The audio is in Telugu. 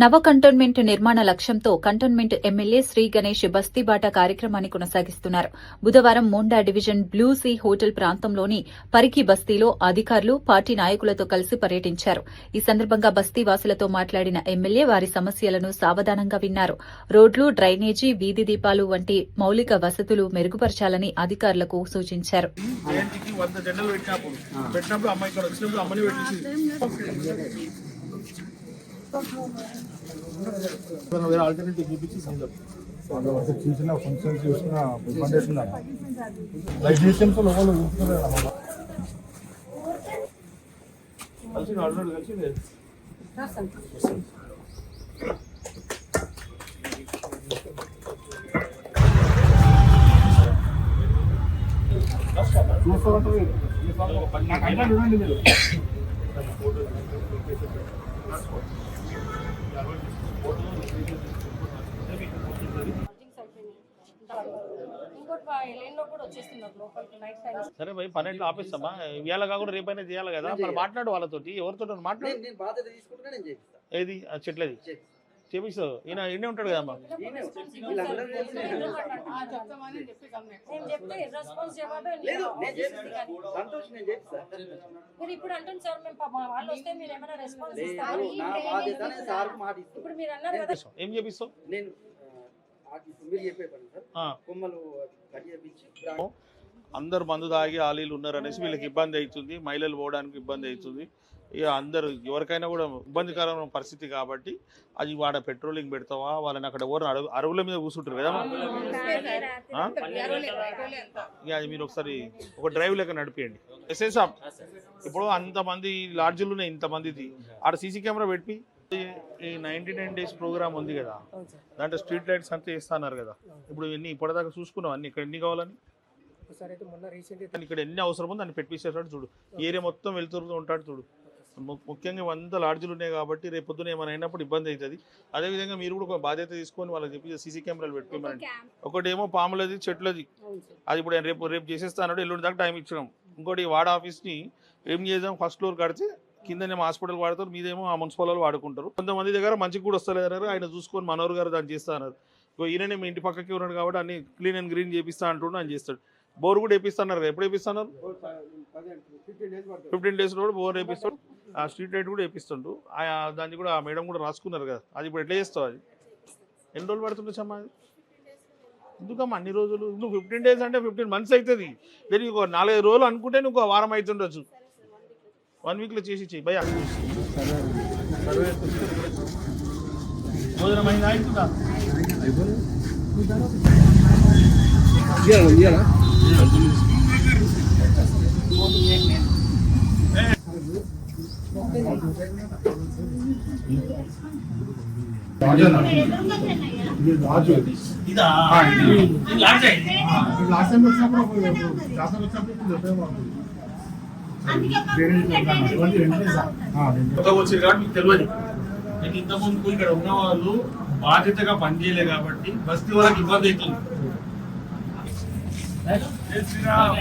నవ కంటోన్మెంట్ నిర్మాణ లక్ష్యంతో కంటోన్మెంట్ ఎమ్మెల్యే శ్రీ గణేష్ బస్తీబాట కార్యక్రమాన్ని కొనసాగిస్తున్నారు. బుధవారం Monda division blue sea hotel ప్రాంతంలోని పరికి బస్తీలో అధికారులు పార్టీ నాయకులతో కలిసి పర్యటించారు. ఈ సందర్భంగా బస్తీ వాసులతో మాట్లాడిన ఎమ్మెల్యే వారి సమస్యలను సావధానంగా విన్నారు. రోడ్లు, డ్రైనేజీ, వీధి దీపాలు వంటి మౌలిక వసతులు మెరుగుపరచాలని అధికారులకు సూచించారు. వేరే ఆల్టర్నేటివ్ చూపించి చూసిన ఫంక్షన్ చూసిన ఇబ్బంది అవుతుందా లైఫ్ సిస్టమ్స్ లోపల చూస్తున్నారు కలిసి ఆల్రెడీ కలిసి నాకు అయినా చూడండి మీరు సరే భయ్ 12 ఆపేస్తామా ఇవాళ కాకుండా రేపైనా చేయాలి కదా మరి మాట్లాడు వాళ్ళతోటి ఎవరితో మాట్లాడు ఏది చెట్లది చేపిస్తావు ఈయన ఇన్నే ఉంటాడు కదమ్మా ఏం చేపిస్తావు అందరు మందు తాగి ఆలీలు ఉన్నారు అనేసి వీళ్ళకి ఇబ్బంది అవుతుంది, మహిళలు పోవడానికి ఇబ్బంది అవుతుంది. ఇక అందరు ఎవరికైనా కూడా ఇబ్బందికరమైన పరిస్థితి కాబట్టి అది వాడ పెట్రోలింగ్ పెడతావా వాళ్ళని అక్కడ ఎవరు అరువుల మీద కూర్చుంటారు కదా ఇక అది మీరు ఒకసారి ఒక డ్రైవ్ లెక్క నడిపియండి. ఎస్ఐ సాబ్ ఇప్పుడు అంతమంది లాడ్జీలు ఉన్నాయి, ఇంతమందిది ఆడ సీసీ కెమెరా పెట్టి ఈ 99 days ప్రోగ్రామ్ ఉంది కదా దాంట్లో స్ట్రీట్ లైట్స్ అంతా వేస్తున్నారు కదా ఇప్పుడు ఎన్ని ఇప్పటిదాకా చూసుకున్నావు అన్ని ఇక్కడ ఎన్ని కావాలని ఇక్కడ ఎన్ని అవసరం ఉందో అన్ని పెట్టిస్తాడు చూడు. ఏరియా మొత్తం వెళ్తూ ఉంటాడు చూడు. ముఖ్యంగా 100 లాడ్జీలు ఉన్నాయి కాబట్టి రేపు పొద్దున ఏమైనా అయినప్పుడు ఇబ్బంది అవుతుంది. అదేవిధంగా మీరు కూడా ఒక బాధ్యత తీసుకొని వాళ్ళకి చెప్పి సీసీ కెమెరాలు పెట్టుకోమని. ఒకటేమో పాములది చెట్లది అది ఇప్పుడు రేపు చేసేస్తాను ఎల్లుండి దాకా టైం ఇచ్చినాం. ఇంకోటి వాడ ఆఫీస్ని ఏం చేద్దాం ఫస్ట్ ఫ్లోర్ కడితే కిందనేమో హాస్పిటల్ వాడతారు, మీదేమో ఆ మున్సిపల్ వాళ్ళు వాడుకుంటారు. కొంతమంది దగ్గర మంచిగా కూడా వస్తలేదన్నారు, ఆయన చూసుకొని మనోహర్ గారు దాన్ని చేస్తా అన్నారు. ఈయననే మీ ఇంటి పక్కకి ఉన్నాడు కాబట్టి అన్ని క్లీన్ అండ్ గ్రీన్ చేపిస్తా అంటుండే ఆయన చేస్తాడు. బోర్ కూడా వేపిస్తున్నారు కదా, ఎప్పుడు వేపిస్తున్నారు 15 days కూడా బోర్ వేపిస్తాడు. ఆ స్ట్రీట్ లైట్ కూడా వేపిస్తుండు. దాన్ని కూడా ఆ మేడం కూడా రాసుకున్నారు కదా, అది ఇప్పుడు ఎట్లా చేస్తావు? అది ఎన్ని రోజులు పడుతుండొచ్చమ్మా? అది ఎందుకమ్మా అన్ని రోజులు? నువ్వు 15 days అంటే 15 months అవుతుంది. దీనికి ఒక 4-5 రోజులు అనుకుంటే నువ్వు ఒక వారం అవుతుండొచ్చు. 1 weekలో చేసి చెయ్యి భయ్యా. భోజనం అయిందా? అవుతుందా? వచ్చారు కాబట్టి మీకు తెలియదు. అయితే ఇంతకుముందు ఇక్కడ ఉన్న వాళ్ళు బాధ్యతగా పనిచేయలే కాబట్టి బస్తీ వాళ్ళకి ఇబ్బంది అవుతుంది. జై శ్రీరామ్.